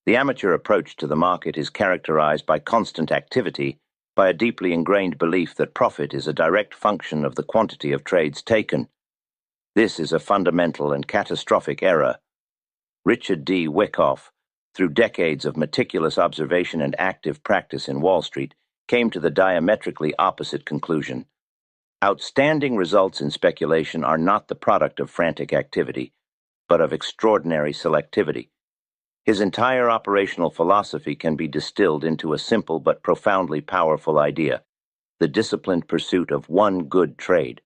The amateur approach to the market is characterized by constant activity, by a deeply ingrained belief that profit is a direct function of the quantity of trades taken. This is a fundamental and catastrophic error. Richard D. Wyckoff, through decades of meticulous observation and active practice in Wall Street, came to the diametrically opposite conclusion. Outstanding results in speculation are not the product of frantic activity, but of extraordinary selectivity. His entire operational philosophy can be distilled into a simple but profoundly powerful idea: the disciplined pursuit of one good trade.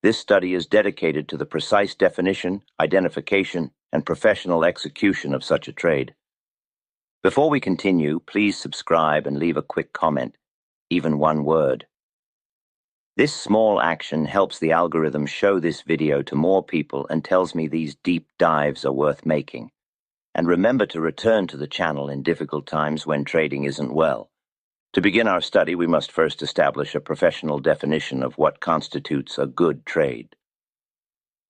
This study is dedicated to the precise definition, identification, and professional execution of such a trade. Before we continue, please subscribe and leave a quick comment, even one word. This small action helps the algorithm show this video to more people and tells me these deep dives are worth making. And remember to return to the channel in difficult times when trading isn't well. To begin our study, we must first establish a professional definition of what constitutes a good trade.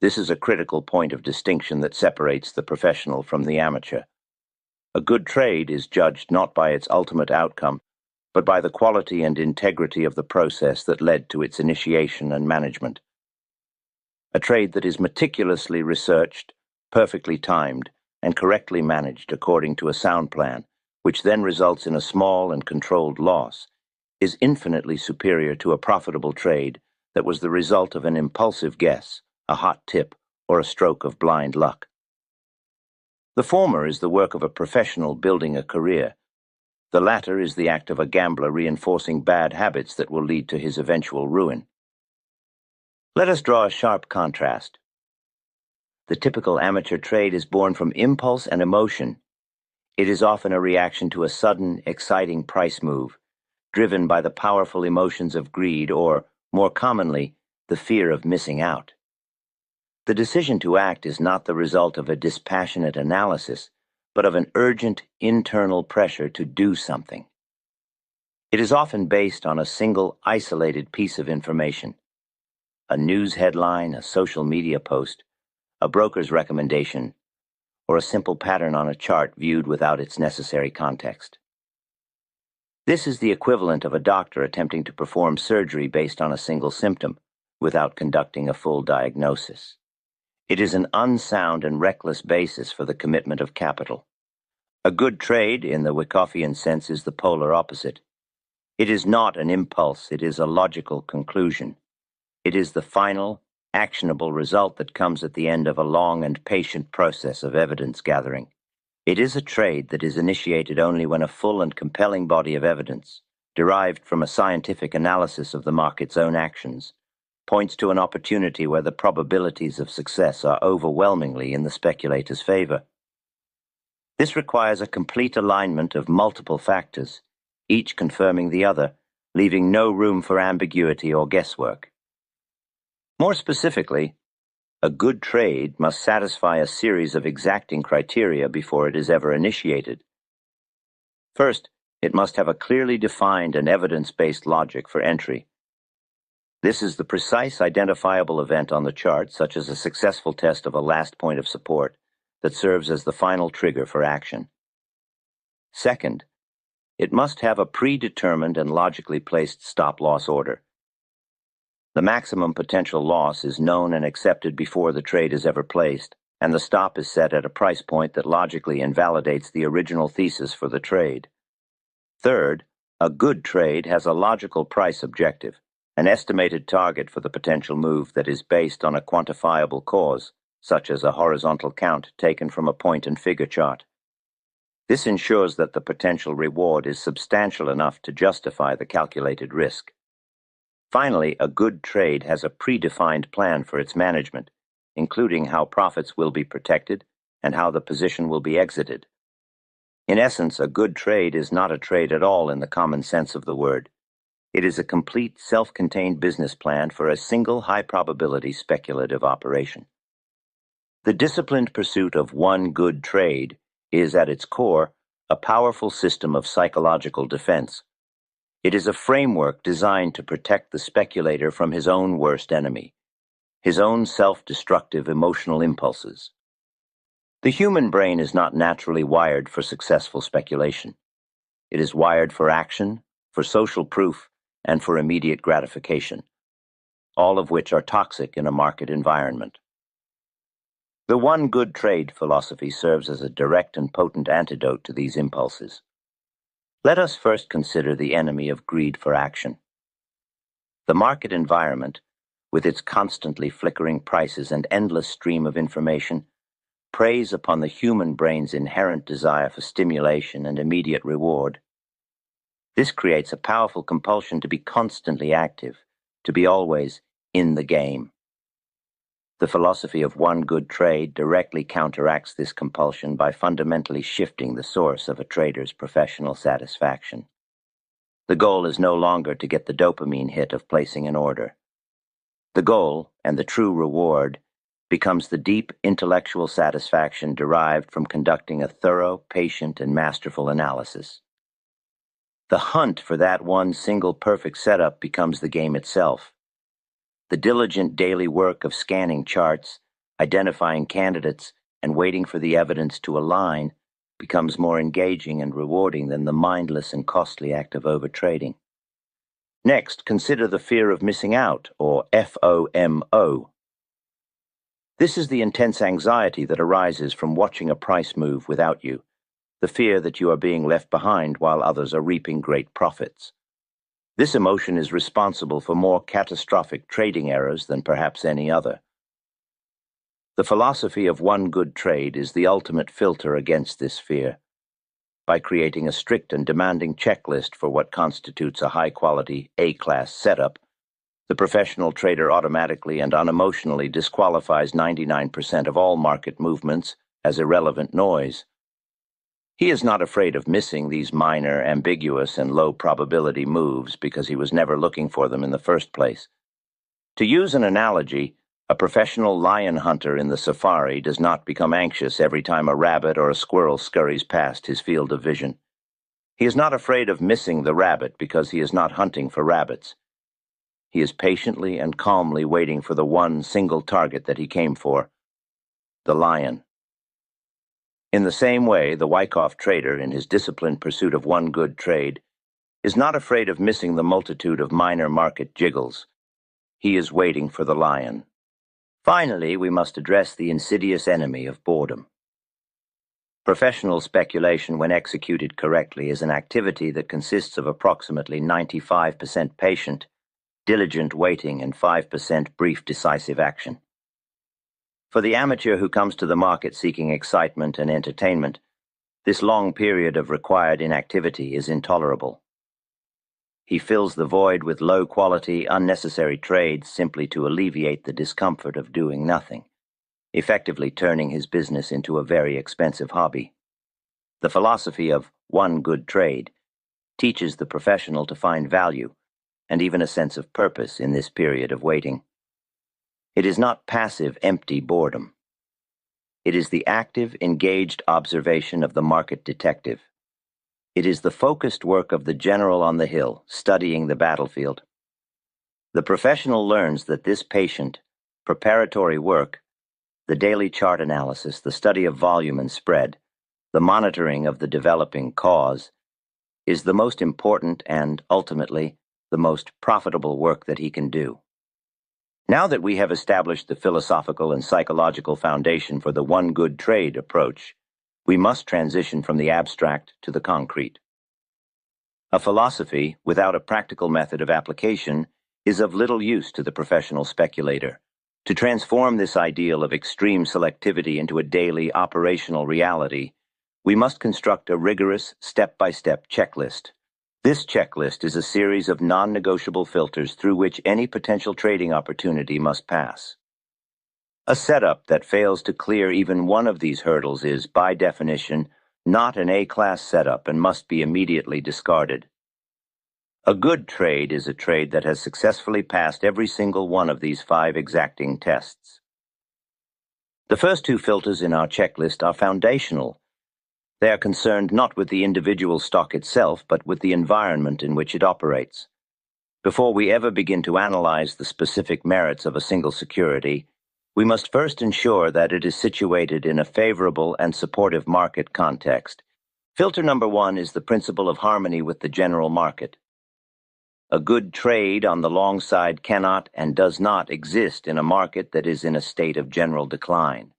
This is a critical point of distinction that separates the professional from the amateur. A good trade is judged not by its ultimate outcome, but by the quality and integrity of the process that led to its initiation and management. A trade that is meticulously researched, perfectly timed, and correctly managed according to a sound plan, which then results in a small and controlled loss, is infinitely superior to a profitable trade that was the result of an impulsive guess, a hot tip, or a stroke of blind luck. The former is the work of a professional building a career. The latter is the act of a gambler reinforcing bad habits that will lead to his eventual ruin. Let us draw a sharp contrast. The typical amateur trade is born from impulse and emotion. It is often a reaction to a sudden, exciting price move, driven by the powerful emotions of greed or, more commonly, the fear of missing out. The decision to act is not the result of a dispassionate analysis, but of an urgent internal pressure to do something. It is often based on a single, isolated piece of information: a news headline, a social media post, a broker's recommendation, or a simple pattern on a chart viewed without its necessary context. This is the equivalent of a doctor attempting to perform surgery based on a single symptom, without conducting a full diagnosis. It is an unsound and reckless basis for the commitment of capital. A good trade, in the Wyckoffian sense, is the polar opposite. It is not an impulse, it is a logical conclusion. It is the final, actionable result that comes at the end of a long and patient process of evidence gathering. It is a trade that is initiated only when a full and compelling body of evidence, derived from a scientific analysis of the market's own actions, points to an opportunity where the probabilities of success are overwhelmingly in the speculator's favor. This requires a complete alignment of multiple factors, each confirming the other, leaving no room for ambiguity or guesswork. More specifically, a good trade must satisfy a series of exacting criteria before it is ever initiated. First, it must have a clearly defined and evidence-based logic for entry. This is the precise identifiable event on the chart, such as a successful test of a last point of support, that serves as the final trigger for action. Second, it must have a predetermined and logically placed stop-loss order. The maximum potential loss is known and accepted before the trade is ever placed, and the stop is set at a price point that logically invalidates the original thesis for the trade. Third, a good trade has a logical price objective, an estimated target for the potential move that is based on a quantifiable cause, such as a horizontal count taken from a point and figure chart. This ensures that the potential reward is substantial enough to justify the calculated risk. Finally, a good trade has a predefined plan for its management, including how profits will be protected and how the position will be exited. In essence, a good trade is not a trade at all in the common sense of the word. It is a complete, self-contained business plan for a single high-probability speculative operation. The disciplined pursuit of one good trade is, at its core, a powerful system of psychological defense. It is a framework designed to protect the speculator from his own worst enemy, his own self-destructive emotional impulses. The human brain is not naturally wired for successful speculation. It is wired for action, for social proof, and for immediate gratification, all of which are toxic in a market environment. The one good trade philosophy serves as a direct and potent antidote to these impulses. Let us first consider the enemy of greed for action. The market environment, with its constantly flickering prices and endless stream of information, preys upon the human brain's inherent desire for stimulation and immediate reward. This creates a powerful compulsion to be constantly active, to be always in the game. The philosophy of one good trade directly counteracts this compulsion by fundamentally shifting the source of a trader's professional satisfaction. The goal is no longer to get the dopamine hit of placing an order. The goal, and the true reward, becomes the deep intellectual satisfaction derived from conducting a thorough, patient, and masterful analysis. The hunt for that one single perfect setup becomes the game itself. The diligent daily work of scanning charts, identifying candidates, and waiting for the evidence to align becomes more engaging and rewarding than the mindless and costly act of overtrading. Next, consider the fear of missing out, or FOMO. This is the intense anxiety that arises from watching a price move without you, the fear that you are being left behind while others are reaping great profits. This emotion is responsible for more catastrophic trading errors than perhaps any other. The philosophy of one good trade is the ultimate filter against this fear. By creating a strict and demanding checklist for what constitutes a high-quality, A-class setup, the professional trader automatically and unemotionally disqualifies 99% of all market movements as irrelevant noise. He is not afraid of missing these minor, ambiguous, and low-probability moves because he was never looking for them in the first place. To use an analogy, a professional lion hunter in the safari does not become anxious every time a rabbit or a squirrel scurries past his field of vision. He is not afraid of missing the rabbit because he is not hunting for rabbits. He is patiently and calmly waiting for the one single target that he came for, the lion. In the same way, the Wyckoff trader, in his disciplined pursuit of one good trade, is not afraid of missing the multitude of minor market jiggles. He is waiting for the lion. Finally, we must address the insidious enemy of boredom. Professional speculation, when executed correctly, is an activity that consists of approximately 95% patient, diligent waiting and 5% brief decisive action. For the amateur who comes to the market seeking excitement and entertainment, this long period of required inactivity is intolerable. He fills the void with low-quality, unnecessary trades simply to alleviate the discomfort of doing nothing, effectively turning his business into a very expensive hobby. The philosophy of one good trade teaches the professional to find value and even a sense of purpose in this period of waiting. It is not passive, empty boredom. It is the active, engaged observation of the market detective. It is the focused work of the general on the hill, studying the battlefield. The professional learns that this patient, preparatory work, the daily chart analysis, the study of volume and spread, the monitoring of the developing cause, is the most important and, ultimately, the most profitable work that he can do. Now that we have established the philosophical and psychological foundation for the one good trade approach, we must transition from the abstract to the concrete. A philosophy without a practical method of application is of little use to the professional speculator. To transform this ideal of extreme selectivity into a daily operational reality, we must construct a rigorous step-by-step checklist. This checklist is a series of non-negotiable filters through which any potential trading opportunity must pass. A setup that fails to clear even one of these hurdles is, by definition, not an A-class setup and must be immediately discarded. A good trade is a trade that has successfully passed every single one of these 5 exacting tests. The first 2 filters in our checklist are foundational. They are concerned not with the individual stock itself, but with the environment in which it operates. Before we ever begin to analyze the specific merits of a single security, We must first ensure that it is situated in a favorable and supportive market context. Filter number one is the principle of harmony with the general market. A good trade on the long side cannot and does not exist in a market that is in a state of general decline.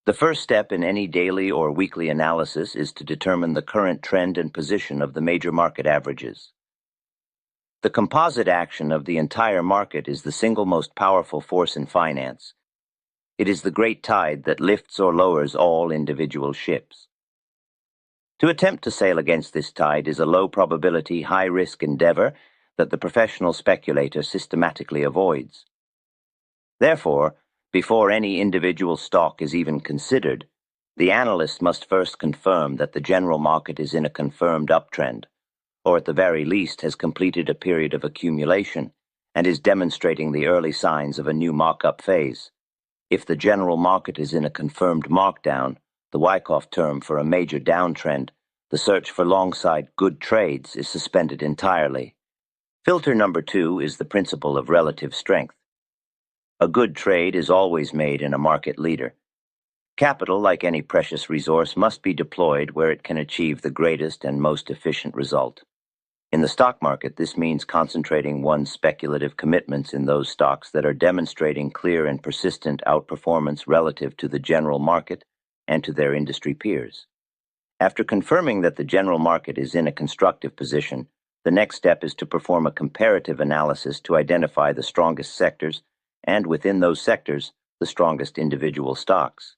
The first step in any daily or weekly analysis is to determine the current trend and position of the major market averages. The composite action of the entire market is the single most powerful force in finance. It is the great tide that lifts or lowers all individual ships. To attempt to sail against this tide is a low probability, high risk endeavor that the professional speculator systematically avoids. Therefore, before any individual stock is even considered, the analyst must first confirm that the general market is in a confirmed uptrend, or at the very least has completed a period of accumulation and is demonstrating the early signs of a new markup phase. If the general market is in a confirmed markdown, the Wyckoff term for a major downtrend, the search for long-side good trades is suspended entirely. Filter number two is the principle of relative strength. A good trade is always made in a market leader. Capital, like any precious resource, must be deployed where it can achieve the greatest and most efficient result. In the stock market, this means concentrating one's speculative commitments in those stocks that are demonstrating clear and persistent outperformance relative to the general market and to their industry peers. After confirming that the general market is in a constructive position, the next step is to perform a comparative analysis to identify the strongest sectors and, within those sectors, the strongest individual stocks.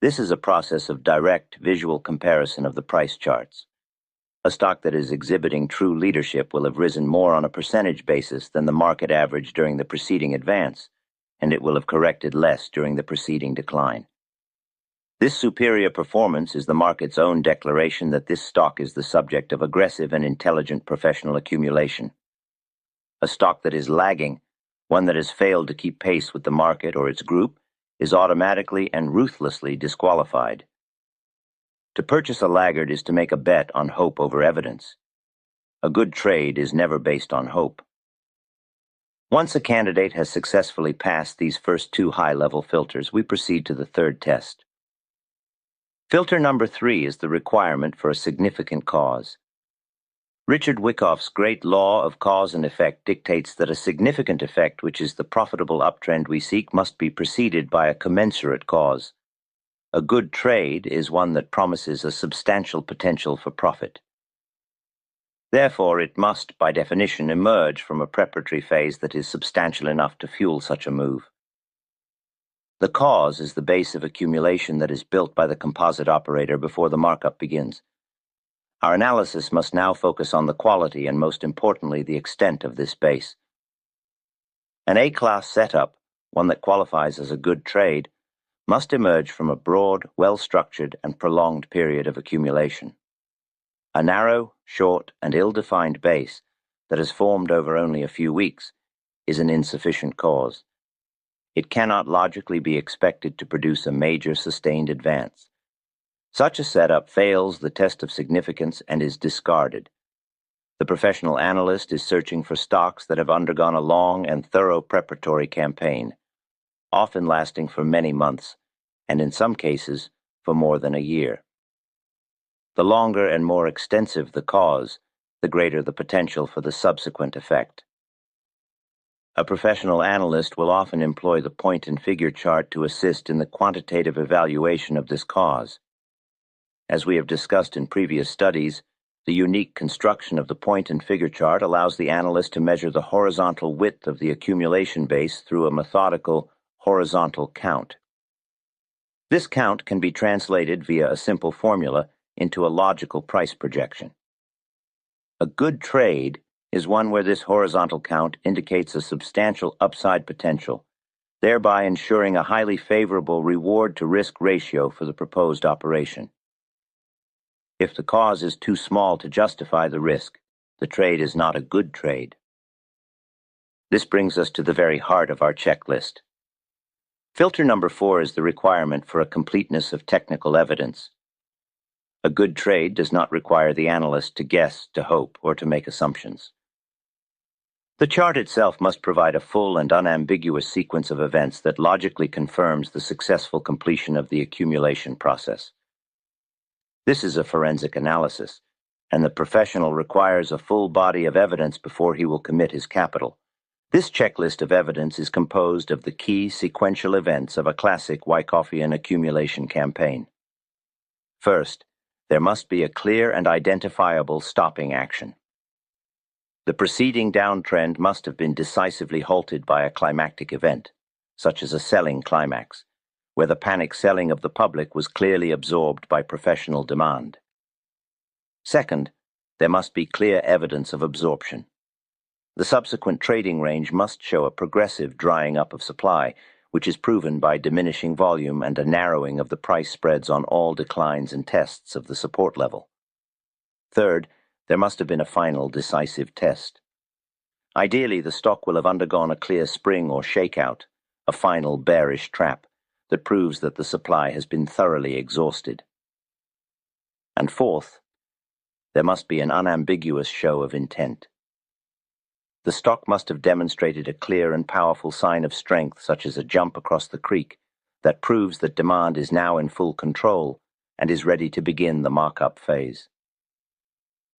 This is a process of direct visual comparison of the price charts. A stock that is exhibiting true leadership will have risen more on a percentage basis than the market average during the preceding advance, and it will have corrected less during the preceding decline. This superior performance is the market's own declaration that this stock is the subject of aggressive and intelligent professional accumulation. A stock that is lagging, one that has failed to keep pace with the market or its group, is automatically and ruthlessly disqualified. To purchase a laggard is to make a bet on hope over evidence. A good trade is never based on hope. Once a candidate has successfully passed these first two high-level filters, we proceed to the third test. Filter number three is the requirement for a significant cause. Richard Wyckoff's great law of cause and effect dictates that a significant effect, which is the profitable uptrend we seek, must be preceded by a commensurate cause. A good trade is one that promises a substantial potential for profit. Therefore, it must, by definition, emerge from a preparatory phase that is substantial enough to fuel such a move. The cause is the base of accumulation that is built by the composite operator before the markup begins. Our analysis must now focus on the quality and, most importantly, the extent of this base. An A-class setup, one that qualifies as a good trade, must emerge from a broad, well-structured, and prolonged period of accumulation. A narrow, short, and ill-defined base that has formed over only a few weeks is an insufficient cause. It cannot logically be expected to produce a major sustained advance. Such a setup fails the test of significance and is discarded. The professional analyst is searching for stocks that have undergone a long and thorough preparatory campaign, often lasting for many months, and in some cases, for more than a year. The longer and more extensive the cause, the greater the potential for the subsequent effect. A professional analyst will often employ the point and figure chart to assist in the quantitative evaluation of this cause. As we have discussed in previous studies, the unique construction of the point and figure chart allows the analyst to measure the horizontal width of the accumulation base through a methodical horizontal count. This count can be translated via a simple formula into a logical price projection. A good trade is one where this horizontal count indicates a substantial upside potential, thereby ensuring a highly favorable reward-to-risk ratio for the proposed operation. If the cause is too small to justify the risk, the trade is not a good trade. This brings us to the very heart of our checklist. Filter number 4 is the requirement for a completeness of technical evidence. A good trade does not require the analyst to guess, to hope, or to make assumptions. The chart itself must provide a full and unambiguous sequence of events that logically confirms the successful completion of the accumulation process. This is a forensic analysis, and the professional requires a full body of evidence before he will commit his capital. This checklist of evidence is composed of the key sequential events of a classic Wyckoffian accumulation campaign. First, there must be a clear and identifiable stopping action. The preceding downtrend must have been decisively halted by a climactic event, such as a selling climax, where the panic selling of the public was clearly absorbed by professional demand. Second, there must be clear evidence of absorption. The subsequent trading range must show a progressive drying up of supply, which is proven by diminishing volume and a narrowing of the price spreads on all declines and tests of the support level. Third, there must have been a final decisive test. Ideally, the stock will have undergone a clear spring or shakeout, a final bearish trap that proves that the supply has been thoroughly exhausted. And fourth, there must be an unambiguous show of intent. The stock must have demonstrated a clear and powerful sign of strength, such as a jump across the creek, that proves that demand is now in full control and is ready to begin the markup phase.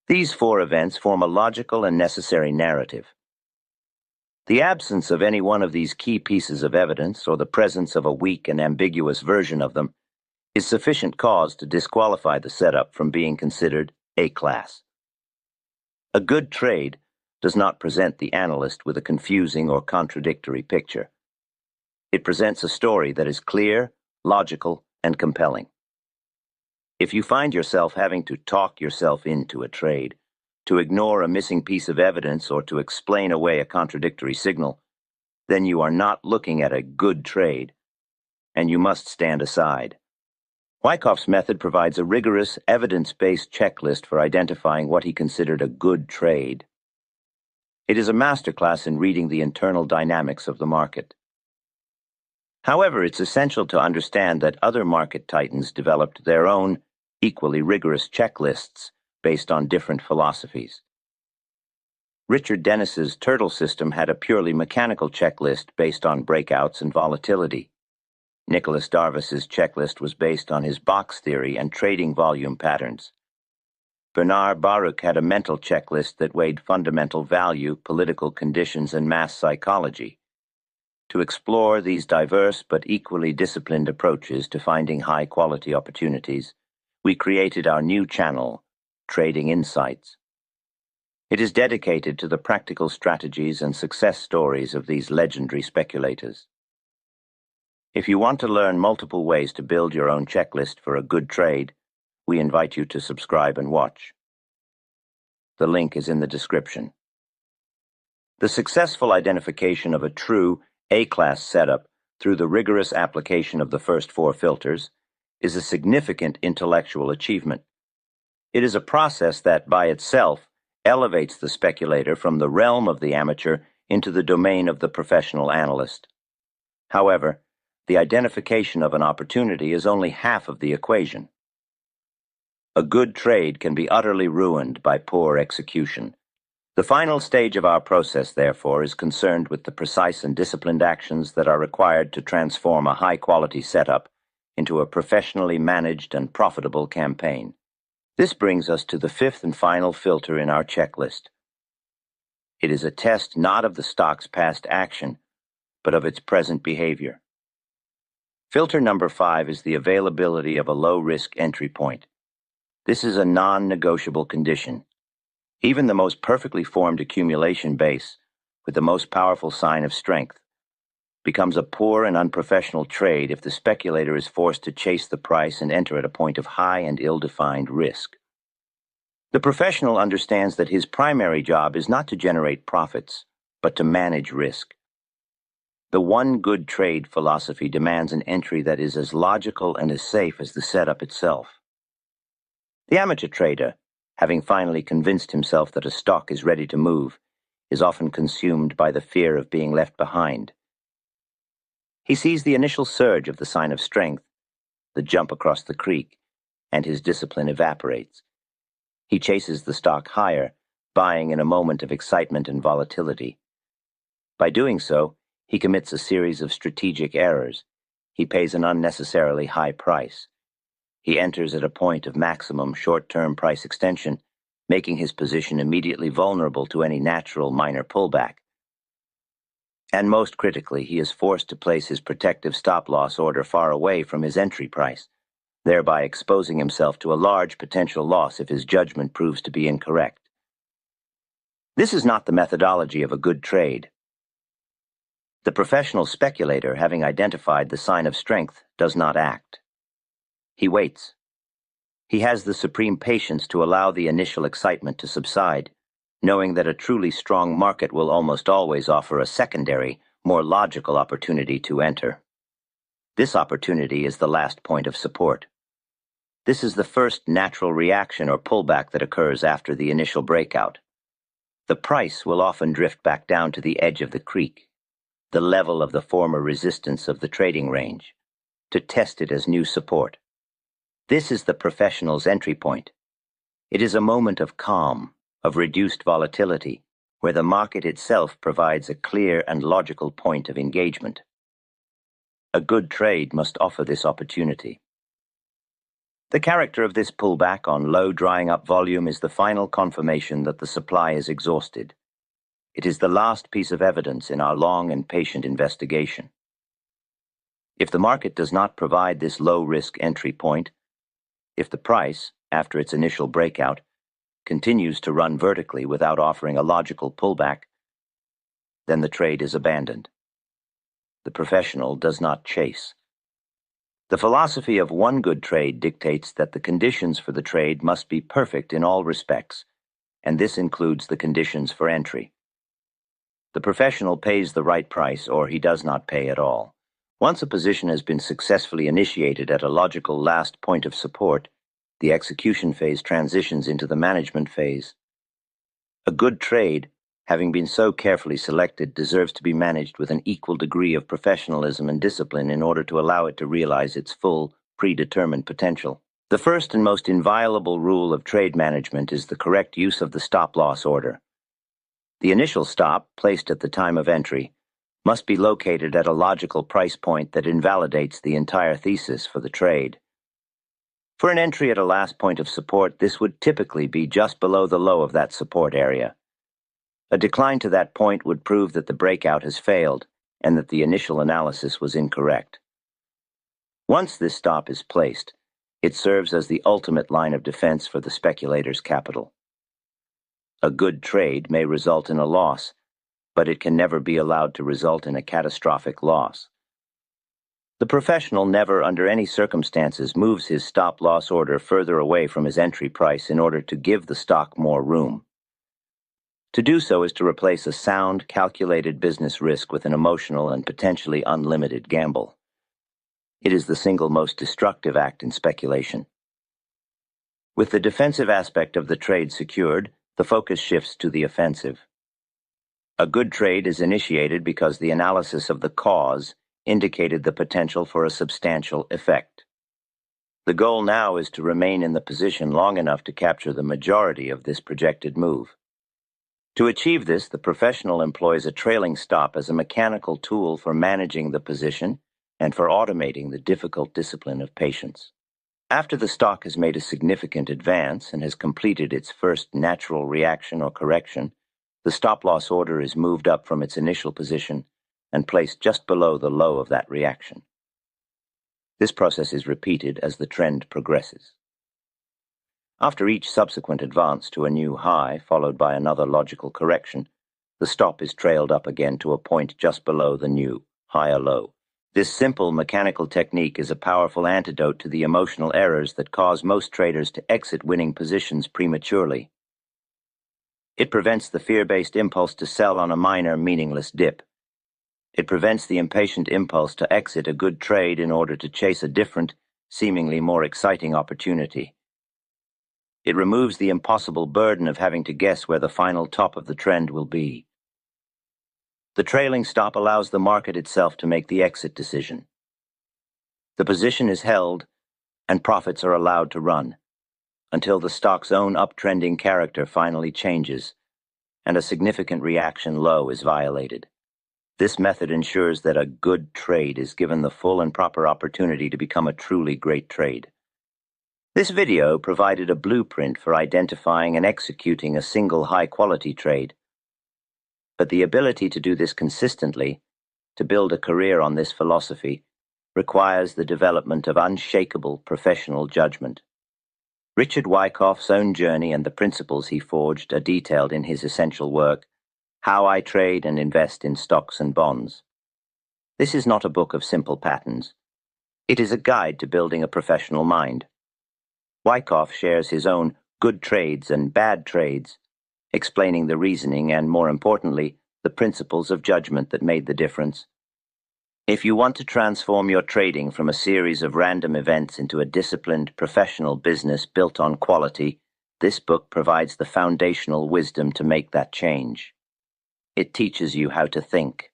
These four events form a logical and necessary narrative. The absence of any one of these key pieces of evidence, or the presence of a weak and ambiguous version of them, is sufficient cause to disqualify the setup from being considered A-class. A good trade does not present the analyst with a confusing or contradictory picture. It presents a story that is clear, logical, and compelling. If you find yourself having to talk yourself into a trade, to ignore a missing piece of evidence, or to explain away a contradictory signal, then you are not looking at a good trade, and you must stand aside. Wyckoff's method provides a rigorous, evidence-based checklist for identifying what he considered a good trade. It is a masterclass in reading the internal dynamics of the market. However, it's essential to understand that other market titans developed their own, equally rigorous checklists based on different philosophies. Richard Dennis's turtle system had a purely mechanical checklist based on breakouts and volatility. Nicholas Darvis's checklist was based on his box theory and trading volume patterns. Bernard Baruch had a mental checklist that weighed fundamental value, political conditions, and mass psychology. To explore these diverse but equally disciplined approaches to finding high-quality opportunities, we created our new channel, Trading Insights. It is dedicated to the practical strategies and success stories of these legendary speculators. If you want to learn multiple ways to build your own checklist for a good trade, we invite you to subscribe and watch. The link is in the description. The successful identification of a true A-class setup through the rigorous application of the first four filters is a significant intellectual achievement. It is a process that, by itself, elevates the speculator from the realm of the amateur into the domain of the professional analyst. However, the identification of an opportunity is only half of the equation. A good trade can be utterly ruined by poor execution. The final stage of our process, therefore, is concerned with the precise and disciplined actions that are required to transform a high-quality setup into a professionally managed and profitable campaign. This brings us to the fifth and final filter in our checklist. It is a test not of the stock's past action, but of its present behavior. Filter number 5 is the availability of a low-risk entry point. This is a non-negotiable condition. Even the most perfectly formed accumulation base, with the most powerful sign of strength, becomes a poor and unprofessional trade if the speculator is forced to chase the price and enter at a point of high and ill-defined risk. The professional understands that his primary job is not to generate profits, but to manage risk. The one good trade philosophy demands an entry that is as logical and as safe as the setup itself. The amateur trader, having finally convinced himself that a stock is ready to move, is often consumed by the fear of being left behind. He sees the initial surge of the sign of strength, the jump across the creek, and his discipline evaporates. He chases the stock higher, buying in a moment of excitement and volatility, By doing so, he commits a series of strategic errors. He pays an unnecessarily high price. He enters at a point of maximum short-term price extension, making his position immediately vulnerable to any natural minor pullback. And most critically, he is forced to place his protective stop-loss order far away from his entry price, thereby exposing himself to a large potential loss if his judgment proves to be incorrect. This is not the methodology of a good trade. The professional speculator, having identified the sign of strength, does not act. He waits. He has the supreme patience to allow the initial excitement to subside, knowing that a truly strong market will almost always offer a secondary, more logical opportunity to enter. This opportunity is the last point of support. This is the first natural reaction or pullback that occurs after the initial breakout. The price will often drift back down to the edge of the creek, the level of the former resistance of the trading range, to test it as new support. This is the professional's entry point. It is a moment of calm, of reduced volatility, where the market itself provides a clear and logical point of engagement. A good trade must offer this opportunity. The character of this pullback on low drying up volume is the final confirmation that the supply is exhausted. It is the last piece of evidence in our long and patient investigation. If the market does not provide this low-risk entry point, if the price, after its initial breakout, continues to run vertically without offering a logical pullback, then the trade is abandoned. The professional does not chase. The philosophy of one good trade dictates that the conditions for the trade must be perfect in all respects, and this includes the conditions for entry. The professional pays the right price, or he does not pay at all. Once a position has been successfully initiated at a logical last point of support, the execution phase transitions into the management phase. A good trade, having been so carefully selected, deserves to be managed with an equal degree of professionalism and discipline in order to allow it to realize its full, predetermined potential. The first and most inviolable rule of trade management is the correct use of the stop-loss order. The initial stop, placed at the time of entry, must be located at a logical price point that invalidates the entire thesis for the trade. For an entry at a last point of support, this would typically be just below the low of that support area. A decline to that point would prove that the breakout has failed and that the initial analysis was incorrect. Once this stop is placed, it serves as the ultimate line of defense for the speculator's capital. A good trade may result in a loss, but it can never be allowed to result in a catastrophic loss. The professional never, under any circumstances, moves his stop-loss order further away from his entry price in order to give the stock more room. To do so is to replace a sound, calculated business risk with an emotional and potentially unlimited gamble. It is the single most destructive act in speculation. With the defensive aspect of the trade secured, the focus shifts to the offensive. A good trade is initiated because the analysis of the cause indicated the potential for a substantial effect. The goal now is to remain in the position long enough to capture the majority of this projected move. To achieve this, the professional employs a trailing stop as a mechanical tool for managing the position and for automating the difficult discipline of patience. After the stock has made a significant advance and has completed its first natural reaction or correction, the stop-loss order is moved up from its initial position and placed just below the low of that reaction. This process is repeated as the trend progresses. After each subsequent advance to a new high, followed by another logical correction, the stop is trailed up again to a point just below the new, higher low. This simple mechanical technique is a powerful antidote to the emotional errors that cause most traders to exit winning positions prematurely. It prevents the fear-based impulse to sell on a minor, meaningless dip. It prevents the impatient impulse to exit a good trade in order to chase a different, seemingly more exciting opportunity. It removes the impossible burden of having to guess where the final top of the trend will be. The trailing stop allows the market itself to make the exit decision. The position is held, and profits are allowed to run, until the stock's own uptrending character finally changes, and a significant reaction low is violated. This method ensures that a good trade is given the full and proper opportunity to become a truly great trade. This video provided a blueprint for identifying and executing a single high-quality trade. But the ability to do this consistently, to build a career on this philosophy, requires the development of unshakable professional judgment. Richard Wyckoff's own journey and the principles he forged are detailed in his essential work, How I Trade and Invest in Stocks and Bonds. This is not a book of simple patterns. It is a guide to building a professional mind. Wyckoff shares his own good trades and bad trades, explaining the reasoning and, more importantly, the principles of judgment that made the difference. If you want to transform your trading from a series of random events into a disciplined, professional business built on quality, this book provides the foundational wisdom to make that change. It teaches you how to think.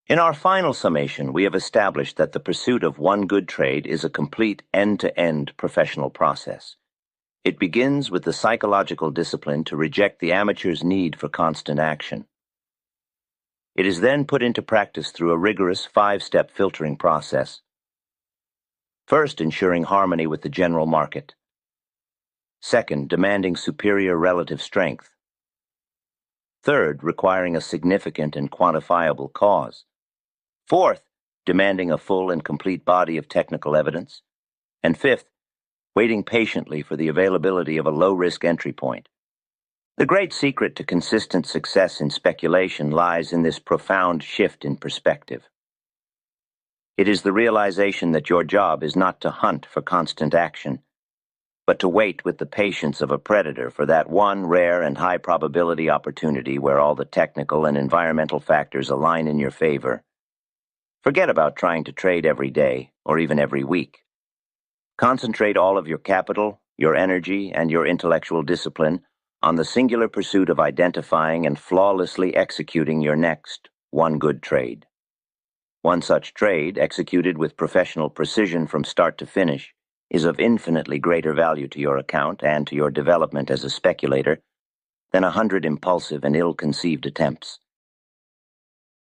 In our final summation, we have established that the pursuit of one good trade is a complete end-to-end professional process. It begins with the psychological discipline to reject the amateur's need for constant action. It is then put into practice through a rigorous 5-step filtering process. First, ensuring harmony with the general market. Second, demanding superior relative strength. Third, requiring a significant and quantifiable cause. Fourth, demanding a full and complete body of technical evidence. And fifth, waiting patiently for the availability of a low-risk entry point. The great secret to consistent success in speculation lies in this profound shift in perspective. It is the realization that your job is not to hunt for constant action, but to wait with the patience of a predator for that one rare and high-probability opportunity where all the technical and environmental factors align in your favor. Forget about trying to trade every day or even every week. Concentrate all of your capital, your energy, and your intellectual discipline on the singular pursuit of identifying and flawlessly executing your next one good trade. One such trade, executed with professional precision from start to finish, is of infinitely greater value to your account and to your development as a speculator than 100 impulsive and ill-conceived attempts.